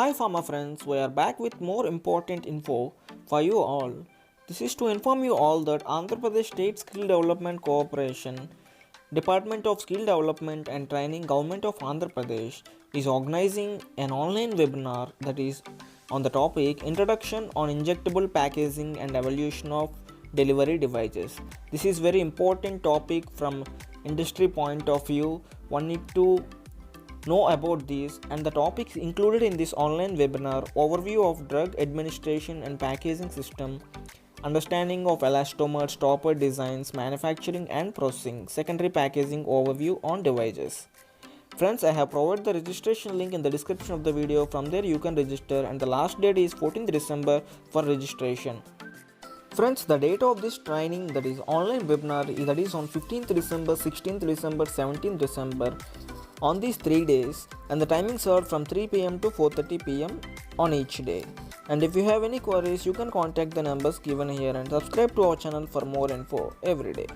Hi Pharma friends, we are back with more important info for you all. This is to inform you all that Andhra Pradesh State Skill Development Corporation, Department of Skill Development and Training, Government of Andhra Pradesh is organizing an online webinar that is on the topic Introduction on Injectable Packaging and Evolution of Delivery Devices. This is very important topic from industry point of view. One need to know about this, and the topics included in this online webinar: overview of drug administration and packaging system, understanding of elastomers, stopper designs, manufacturing and processing, secondary packaging overview on devices. Friends, I have provided the registration link in the description of the video. From there you can register, and the last date is 14th December for registration. Friends, the date of this training, that is online webinar, that is on 15th December, 16th December, 17th December, on these 3 days, and the timings are from 3 pm to 4:30 pm on each day. And if you have any queries, you can contact the numbers given here and subscribe to our channel for more info every day.